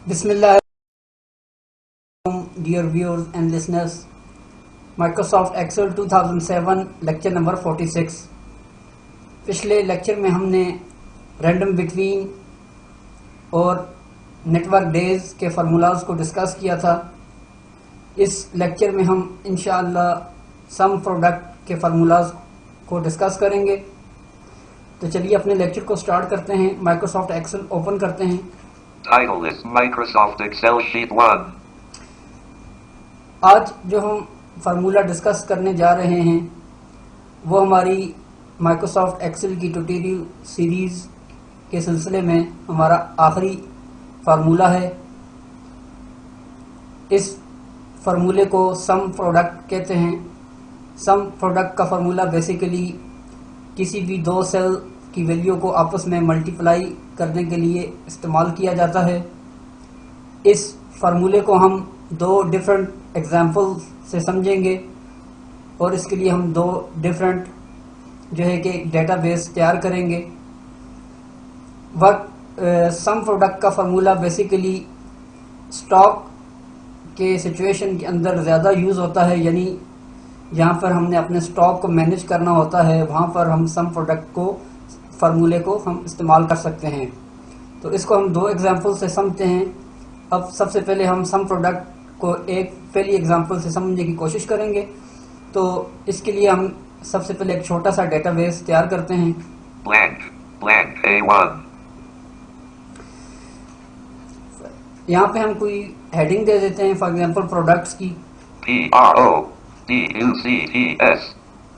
Bismillah, dear viewers and listeners. Microsoft Excel 2007 lecture number 46। पिछले lecture में हमने random between और नेटवर्क डेज के फार्मूलाज को डिस्कस किया था। इस लेक्चर में हम इंशाअल्लाह सम प्रोडक्ट के फार्मूलाज को डिस्कस करेंगे। तो चलिए अपने लेक्चर को स्टार्ट करते हैं। माइक्रोसॉफ्ट एक्सेल ओपन करते हैं। Title is Microsoft Excel Sheet 1. आज जो हम फार्मूला डिस्कस करने जा रहे हैं वो हमारी माइक्रोसॉफ्ट एक्सेल की ट्यूटोरियल सीरीज़ के सिलसिले में हमारा आखिरी फार्मूला है। इस फार्मूले को सम प्रोडक्ट कहते हैं। सम प्रोडक्ट का फार्मूला बेसिकली किसी भी दो सेल की वैल्यू को आपस में मल्टीप्लाई करने के लिए इस्तेमाल किया जाता है। इस फार्मूले को हम दो डिफरेंट एग्जाम्पल से समझेंगे और इसके लिए हम दो डिफरेंट जो है कि डेटाबेस तैयार करेंगे। सम प्रोडक्ट का फार्मूला बेसिकली स्टॉक के सिचुएशन के अंदर ज़्यादा यूज़ होता है, यानी जहाँ पर हमने अपने स्टॉक को मैनेज करना होता है वहाँ पर हम सम प्रोडक्ट को फार्मूले को हम इस्तेमाल कर सकते हैं। तो इसको हम दो एग्जांपल से समझते हैं। अब सबसे पहले हम सम प्रोडक्ट को एक पहली एग्जांपल से समझने की कोशिश करेंगे। तो इसके लिए हम सबसे पहले एक छोटा सा डेटाबेस तैयार करते हैं। Blank A1. यहाँ पे हम कोई हेडिंग दे देते हैं, फॉर एग्जांपल प्रोडक्ट्स की। PRODUCTS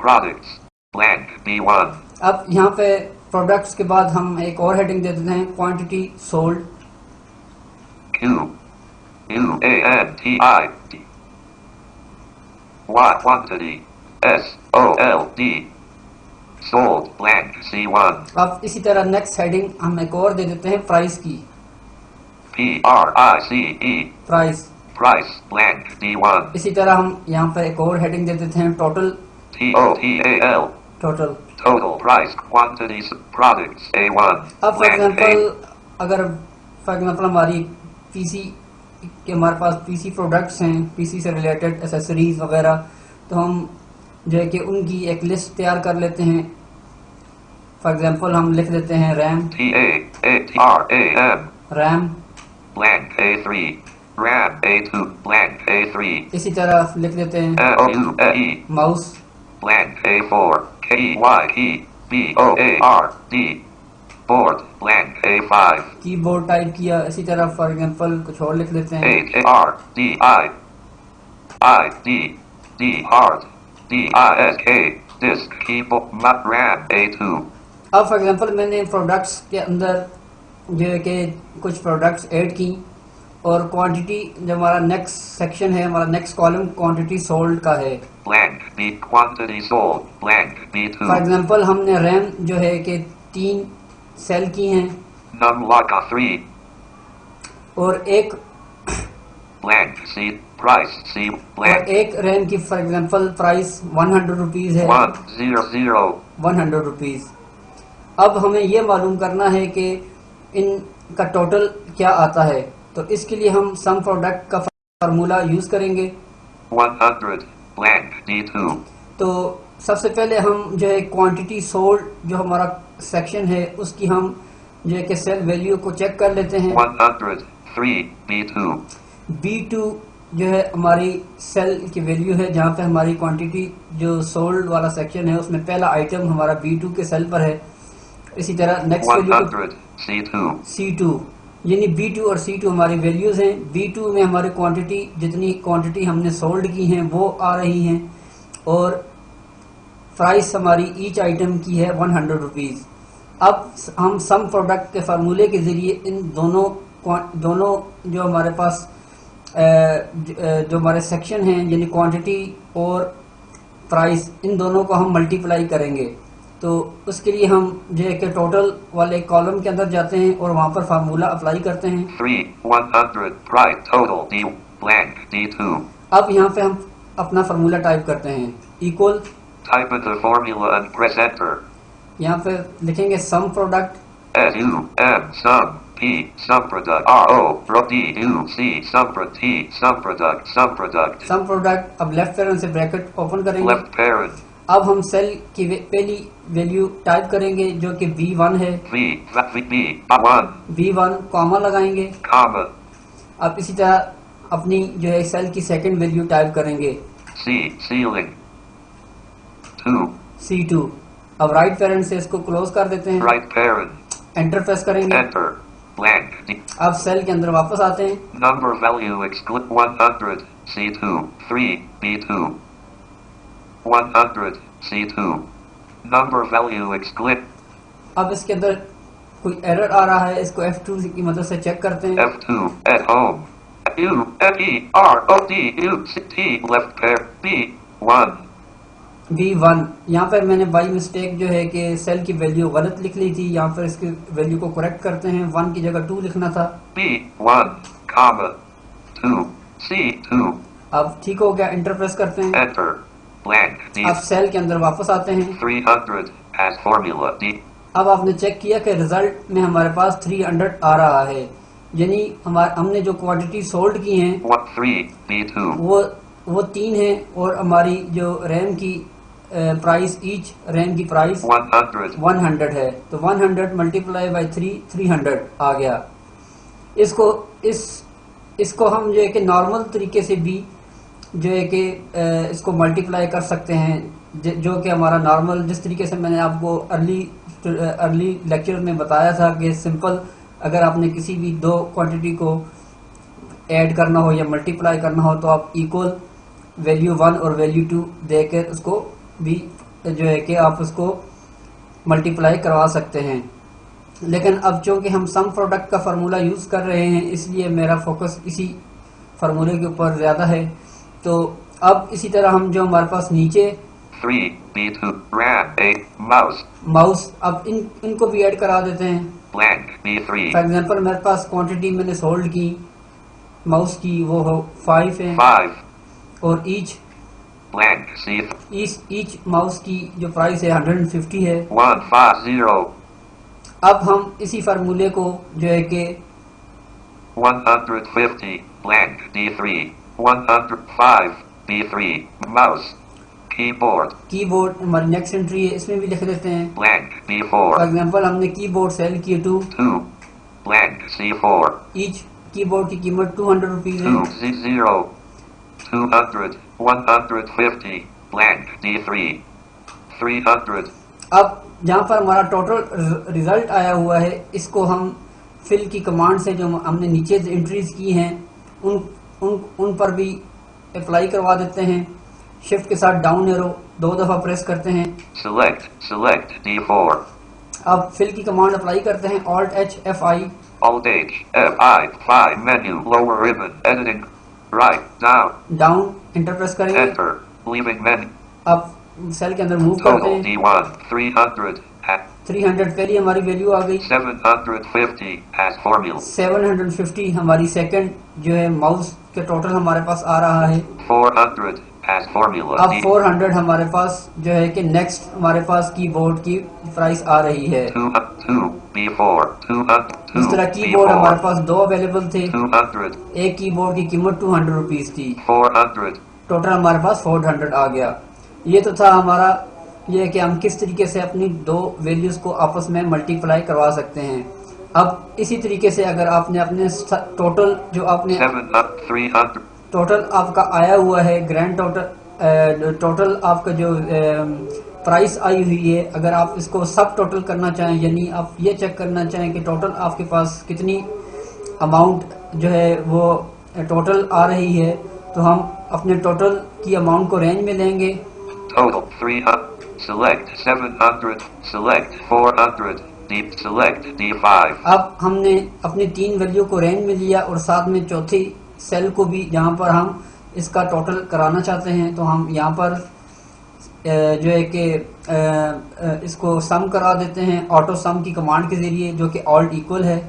Products Blank B1. अब यहाँ पे प्रोडक्ट्स के बाद हम एक और हेडिंग दे देते हैं, quantity sold. QUANTITY Y quantity SOLD sold blank C1. अब इसी तरह नेक्स्ट हेडिंग हम एक और दे देते हैं प्राइस की। PRICE price blank D1. इसी तरह हम यहाँ पर एक और हेडिंग दे देते हैं total. TOTAL total price quantities products A1. अब फॉर blank एग्जांपल अगर फॉर एग्जांपल हमारी हमारे पास पीसी प्रोडक्ट्स हैं, पीसी से रिलेटेड एसेसरीज वगैरह, तो हम जो है कि उनकी एक लिस्ट तैयार कर लेते हैं। फॉर एग्जांपल हम लिख देते हैं RAM RAM blank A3 RAM A2 blank A3 इसी तरह लिख देते हैं LUE mouse blank A4 KEYBOARD board blank A5 keyboard type किया। इसी तरह फॉर एग्जांपल कुछ और लिख लेते हैं HRDI hard DISK disk keyboard RAM A2. अब फॉर एग्जांपल मैंने प्रोडक्ट्स के अंदर जो है कि कुछ प्रोडक्ट्स ऐड की और क्वांटिटी जो हमारा नेक्स्ट सेक्शन है, हमारा नेक्स्ट कॉलम क्वांटिटी सोल्ड का है। blank B quantity sold blank B2 for example हमने रैम जो है कि 3 सेल की हैं numlock 3 और एक blank C price C और blank एक रैम की फॉर एग्जांपल प्राइस 100 रुपीज़ है। 100 रुपीज़। अब हमें ये मालूम करना है कि इनका टोटल क्या आता है, तो इसके लिए हम सम प्रोडक्ट का फार्मूला यूज़ करेंगे। 100 blank D2 तो सबसे पहले हम जो है क्वांटिटी सोल्ड जो हमारा सेक्शन है उसकी हम जो है कि सेल वैल्यू को चेक कर लेते हैं। 103 B2 B2 जो है हमारी सेल की वैल्यू है, जहाँ पे हमारी क्वांटिटी जो सोल्ड वाला सेक्शन है उसमें पहला आइटम हमारा B2 के सेल पर है। इसी तरह नेक्स्ट वैल्यू 100 C2 यानी B2 और C2 हमारी वैल्यूज हैं। B2 में हमारी क्वांटिटी जितनी क्वांटिटी हमने सोल्ड की हैं वो आ रही हैं और प्राइस हमारी ईच आइटम की है 100 रुपीज़। अब हम सम प्रोडक्ट के फार्मूले के ज़रिए इन दोनों जो हमारे पास जो हमारे सेक्शन हैं यानी क्वांटिटी और प्राइस, इन दोनों को हम मल्टीप्लाई करेंगे। तो उसके लिए हम जो है कि टोटल वाले कॉलम के अंदर जाते हैं और वहाँ पर फार्मूला अप्लाई करते हैं। 100 price total D blank D2 अब यहाँ पे हम अपना फार्मूला टाइप करते हैं, equal type in the formula and press enter. यहाँ पे लिखेंगे some product SUM sum P, subproduct, RO, RO, D, U, C, subproduct, T, subproduct, subproduct, some product. अब लेफ्ट पैरेंट से ब्रैकेट ओपन करेंगे। left parent, अब हम cell की पहली वैल्यू टाइप करेंगे जो कि B1 है। V, B, 1, B1 कॉमा लगाएंगे। comma, अब इसी तरह अपनी जो है सेल की सेकंड वैल्यू टाइप करेंगे C, ceiling, 2, C2। अब राइट पैरेंट से इसको क्लोज कर देते हैं। right parent, एंटर प्रेस करेंगे। enter, blank, D, अब सेल के अंदर वापस आते हैं। number value exclude 100, C2, 3, B2, 100, C2, number value exclude अब इसके अंदर कोई एरर आ रहा है, इसको F2 की मदद से चेक करते हैं। F2, at home, U, F, E, R, O, D, U, C, T, left pair, B, 1, B1 यहाँ पर मैंने बाई मिस्टेक जो है कि सेल की वैल्यू गलत लिख ली थी। यहाँ पर इसकी वैल्यू को करेक्ट करते हैं। 1 की जगह 2 लिखना था। B, 1, comma, 2, C, 2, अब ठीक हो गया। एंटर प्रेस करते हैं। enter, blank, D, अब सेल के अंदर वापस आते हैं। 300, as formula, D, अब आपने चेक किया कि रिजल्ट में हमारे पास 300 आ रहा है, यानी हमने जो क्वांटिटी सोल्ड की हैं 1, 3, B2, वो 3 है और हमारी जो रैम की प्राइस, ईच रैम की प्राइस 100, 100 है। तो 100 मल्टीप्लाई बाई 300 आ गया। इसको हम जो है कि नॉर्मल तरीके से भी जो है कि इसको मल्टीप्लाई कर सकते हैं, जो कि हमारा नॉर्मल, जिस तरीके से मैंने आपको अर्ली लेक्चर में बताया था कि सिंपल अगर आपने किसी भी दो क्वांटिटी को ऐड करना हो या मल्टीप्लाई करना हो तो आप इक्वल वैल्यू 1 और वैल्यू 2 देकर उसको भी जो है कि आप उसको मल्टीप्लाई करवा सकते हैं। लेकिन अब चूंकि हम सम प्रोडक्ट का फार्मूला यूज कर रहे हैं, इसलिए मेरा फोकस इसी फार्मूले के ऊपर ज्यादा है। तो अब इसी तरह हम जो हमारे पास नीचे 3, B2, RAM, 8, mouse, माउस, अब इनको भी ऐड करा देते हैं। blank, B3, फॉर एग्जांपल मेरे पास क्वांटिटी मैंने सोल्ड की माउस की वो हो 5 है 5, और ईच blank, C, माउस की जो प्राइस है 150 है। 150, अब हम इसी फार्मूले को जो है कि 150, blank, D3, 105, B3, mouse, keyboard, keyboard हमारी नेक्स्ट एंट्री है, इसमें भी लिख देते हैं। blank, फॉर B4, एग्जांपल हमने कीबोर्ड सेल किए 2, 2, blank, C4, ईच कीबोर्ड की कीमत 200 रुपीज है। 2, C0, 200, 150, blank, D3, 300, अब जहाँ पर हमारा टोटल रिजल्ट आया हुआ है, इसको हम फिल की कमांड से जो हमने नीचे एंट्रीज की हैं उन पर भी अप्लाई करवा देते हैं। शिफ्ट के साथ डाउन एरो 2 दफा प्रेस करते हैं। select, D4, अब फिल की कमांड अप्लाई करते हैं, Alt H Fi, Alt H, F, I, menu, lower ribbon, editing, right, down, down enter press करेंगे। enter, leaving menu, अब सेल के अंदर मूव करते total, हैं। D1, 300, 300 पहली हमारी वैल्यू आ गई। 750, as formula, 750 हमारी सेकंड जो है माउस के टोटल हमारे पास आ रहा है। 400, as formula, अब 400 हमारे पास जो है कि नेक्स्ट हमारे पास कीबोर्ड की प्राइस आ रही है। 2, B4, 200, इस तरह कीबोर्ड हमारे पास 2 अवेलेबल थे। 200, एक कीबोर्ड की कीमत 200 रुपीज थी। 400, टोटल हमारे पास 400 आ गया। ये तो था हमारा ये कि हम किस तरीके से अपनी दो वैल्यूज को आपस में मल्टीप्लाई करवा सकते हैं। अब इसी तरीके से अगर आपने अपने टोटल जो आपने 300, टोटल आपका आया हुआ है, ग्रैंड टोटल आपका जो प्राइस आई हुई है, अगर आप इसको सब टोटल करना चाहें, यानी आप ये चेक करना चाहें कि टोटल आपके पास कितनी अमाउंट जो है वो टोटल आ रही है, तो हम अपने टोटल की अमाउंट को रेंज में लेंगे। total, 300, select, 700, select, 400, select, D5, अब हमने अपनी 3 वैल्यू को रेंज में लिया और साथ में चौथी सेल को भी जहां पर हम इसका टोटल कराना चाहते हैं, तो हम यहां पर जो है कि इसको सम करा देते हैं ऑटो सम की कमांड के जरिए, जो कि ऑल्ट इक्वल है।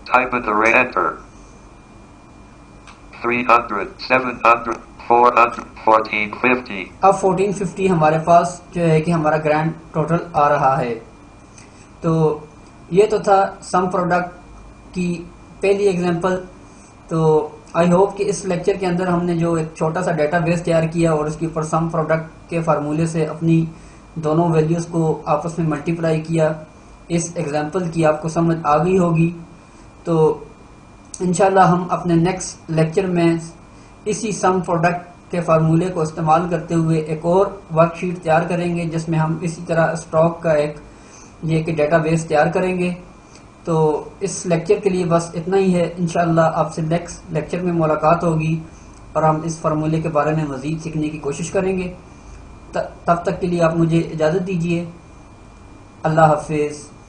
type at the rate, enter, 300, 700, 400, 1450, अब 1450 हमारे पास जो है कि हमारा ग्रैंड टोटल आ रहा है। तो ये तो था सम प्रोडक्ट की पहली एग्जांपल। तो आई होप कि इस लेक्चर के अंदर हमने जो एक छोटा सा डेटाबेस तैयार किया और उसके ऊपर सम प्रोडक्ट के फार्मूले से अपनी दोनों वैल्यूज़ को आपस में मल्टीप्लाई किया, इस एग्जांपल की आपको समझ आ गई होगी। तो इंशाल्लाह हम अपने नेक्स्ट लेक्चर में इसी सम प्रोडक्ट के फार्मूले को इस्तेमाल करते हुए एक और वर्कशीट तैयार करेंगे जिसमें हम इसी तरह स्टॉक का एक डेटाबेस तैयार करेंगे। तो इस लेक्चर के लिए बस इतना ही है। इंशाल्लाह आपसे नेक्स्ट लेक्चर में मुलाकात होगी और हम इस फार्मूले के बारे में मज़ीद सीखने की कोशिश करेंगे। तब तक के लिए आप मुझे इजाज़त दीजिए। अल्लाह हाफिज़।